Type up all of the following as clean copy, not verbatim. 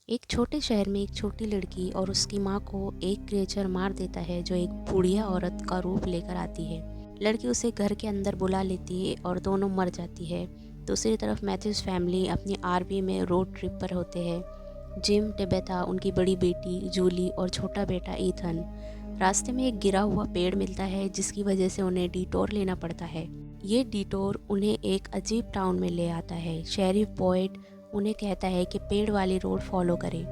एक छोटे शहर में एक छोटी लड़की और उसकी माँ को एक क्रिएचर मार देता है जो एक बुढ़िया औरत का रूप लेकर आती है। लड़की उसे घर के अंदर बुला लेती है और दोनों मर जाती है। दूसरी तरफ मैथ्यूज फैमिली अपनी आरवी में रोड ट्रिप पर होते हैं। जिम, टेबेथा, उनकी बड़ी बेटी जूली और छोटा बेटा ईथन। रास्ते में एक गिरा हुआ पेड़ मिलता है जिसकी वजह से उन्हें डिटोर लेना पड़ता है। ये डिटोर उन्हें एक अजीब टाउन में ले आता है। शेरिफ बॉयड उन्हें कहता है कि पेड़ वाली रोड फॉलो करें।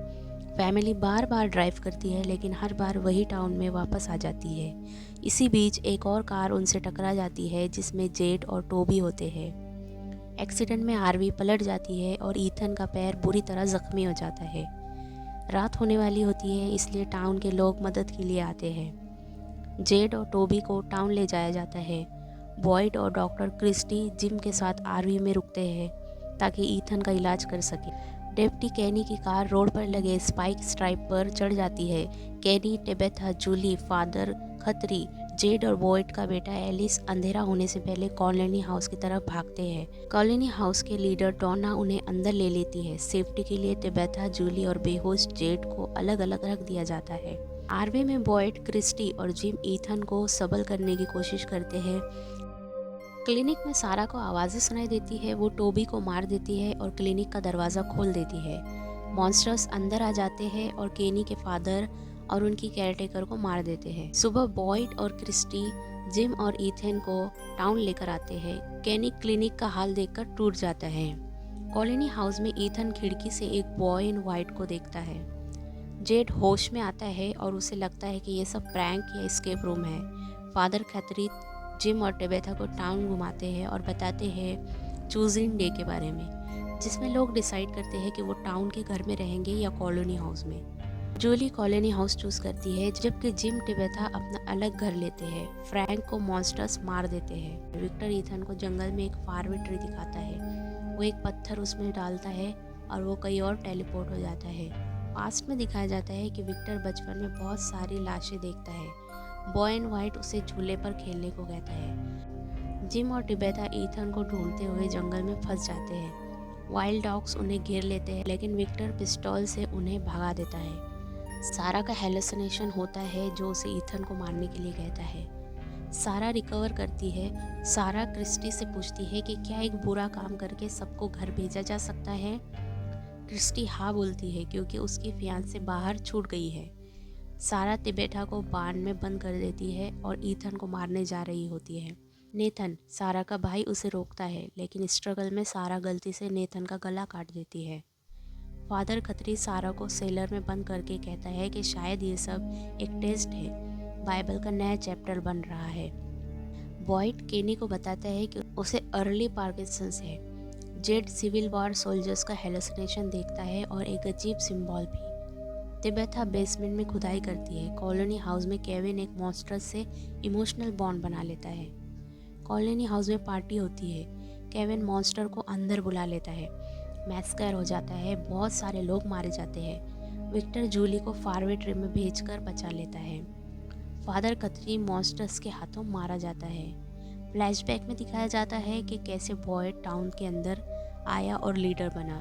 फैमिली बार बार ड्राइव करती है लेकिन हर बार वही टाउन में वापस आ जाती है। इसी बीच एक और कार उनसे टकरा जाती है जिसमें जेड और टोबी होते हैं। एक्सीडेंट में आरवी पलट जाती है और ईथन का पैर बुरी तरह जख्मी हो जाता है। रात होने वाली होती है इसलिए टाउन के लोग मदद के लिए आते हैं। जेड और टोबी को टाउन ले जाया जाता है। बॉयड और डॉक्टर क्रिस्टी जिम के साथ आरवी में रुकते हैं ताकि ईथन का इलाज कर सके। डेप्टी कैनी की कार रोड पर लगे स्पाइक स्ट्राइप पर चढ़ जाती है। कैनी, टेबेथा, जूली, फादर खत्री, जेड और बॉयड का बेटा एलिस अंधेरा होने से पहले कॉलोनी हाउस की तरफ भागते हैं। कॉलोनी हाउस के लीडर डोना उन्हें अंदर ले लेती है। सेफ्टी के लिए टेबेथा, जूली और बेहोश जेड को अलग अलग रख दिया जाता है। आरवे में बॉयड, क्रिस्टी और जिम ईथन को सबल करने की कोशिश करते हैं। क्लिनिक में सारा को आवाज़ें सुनाई देती है। वो टोबी को मार देती है और क्लिनिक का दरवाज़ा खोल देती है। मॉन्स्टर्स अंदर आ जाते हैं और केनी के फादर और उनकी केयरटेकर को मार देते हैं। सुबह बॉयड और क्रिस्टी जिम और ईथन को टाउन लेकर आते हैं। केनी क्लिनिक का हाल देखकर टूट जाता है। कॉलोनी हाउस में ईथन खिड़की से एक बॉय इन वाइट को देखता है। जेड होश में आता है और उसे लगता है कि ये सब प्रैंक या एस्केप रूम है। फादर खतरी जिम और टेबेथा को टाउन घुमाते हैं और बताते हैं चूजिंग डे के बारे में, जिसमें लोग डिसाइड करते हैं कि वो टाउन के घर में रहेंगे या कॉलोनी हाउस में। जूली कॉलोनी हाउस चूज करती है जबकि जिम, टेबेथा अपना अलग घर लेते हैं। फ्रैंक को मॉन्स्टर्स मार देते हैं। विक्टर ईथन को जंगल में एक फारवे ट्री दिखाता है। वो एक पत्थर उसमें डालता है और वो कहीं और टेलीपोर्ट हो जाता है। पास्ट में दिखाया जाता है कि विक्टर बचपन में बहुत सारी लाशें देखता है। बॉय एंड वाइट उसे झूले पर खेलने को कहता है। जिम और टिबेथा ईथन को ढूंढते हुए जंगल में फंस जाते हैं। वाइल्ड डॉग्स उन्हें घेर लेते हैं लेकिन विक्टर पिस्टल से उन्हें भगा देता है। सारा का हेलुसिनेशन होता है जो उसे ईथन को मारने के लिए कहता है। सारा रिकवर करती है। सारा क्रिस्टी से पूछती है कि क्या एक बुरा काम करके सबको घर भेजा जा सकता है। क्रिस्टी हाँ बोलती है क्योंकि उसकी फियांसे बाहर छूट गई है। सारा टिबेटा को बार्न में बंद कर देती है और ईथन को मारने जा रही होती है। नेथन, सारा का भाई, उसे रोकता है लेकिन स्ट्रगल में सारा गलती से नेथन का गला काट देती है। फादर खत्री सारा को सेलर में बंद करके कहता है कि शायद ये सब एक टेस्ट है, बाइबल का नया चैप्टर बन रहा है। बॉयड केनी को बताता है कि उसे अर्ली पार्किंसंस है। जेड सिविल वॉर सोल्जर्स का हेलुसिनेशन देखता है और एक अजीब सिंबल भी। टिबेथा बेसमेंट में खुदाई करती है। कॉलोनी हाउस में केविन एक मॉन्स्टर से इमोशनल बॉन्ड बना लेता है। कॉलोनी हाउस में पार्टी होती है। केविन मॉन्स्टर को अंदर बुला लेता है। मैस्कर हो जाता है। बहुत सारे लोग मारे जाते हैं। विक्टर जूली को फारवे ट्री में भेजकर बचा लेता है। फादर कतरी मॉन्स्टर्स के हाथों मारा जाता है। फ्लैशबैक में दिखाया जाता है कि कैसे बॉयड टाउन के अंदर आया और लीडर बना।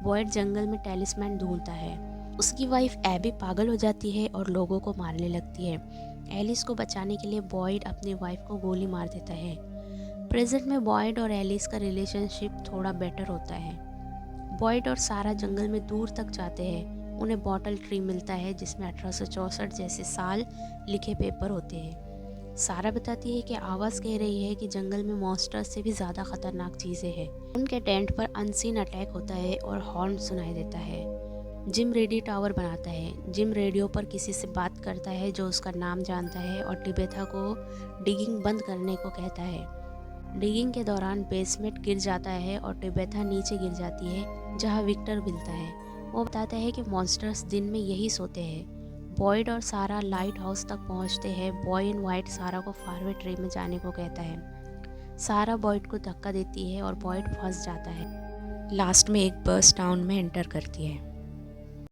बॉयड जंगल में टेलिस्मैन ढूंढता है। उसकी वाइफ एबी पागल हो जाती है और लोगों को मारने लगती है। एलिस को बचाने के लिए बॉयड अपनी वाइफ को गोली मार देता है। प्रेजेंट में बॉयड और एलिस का रिलेशनशिप थोड़ा बेटर होता है। बॉयड और सारा जंगल में दूर तक जाते हैं। उन्हें बॉटल ट्री मिलता है जिसमें 1864 जैसे साल लिखे पेपर होते हैं। सारा बताती है कि आवाज़ कह रही है कि जंगल में मॉन्स्टर से भी ज़्यादा खतरनाक चीज़ें हैं। उनके टेंट पर अनसीन अटैक होता है और हॉर्न सुनाई देता है। जिम रेडियो टावर बनाता है। जिम रेडियो पर किसी से बात करता है जो उसका नाम जानता है और टिबेथा को डिगिंग बंद करने को कहता है। डिगिंग के दौरान बेसमेंट गिर जाता है और टिबेथा नीचे गिर जाती है जहां विक्टर मिलता है। वो बताता है कि मॉन्स्टर्स दिन में यही सोते हैं। बॉयड और सारा लाइट हाउस तक पहुंचते हैं। बॉय इन वाइट सारा को फारवे ट्री में जाने को कहता है। सारा बॉयड को धक्का देती है और बॉयड फंस जाता है। लास्ट में एक बस टाउन में एंटर करती है।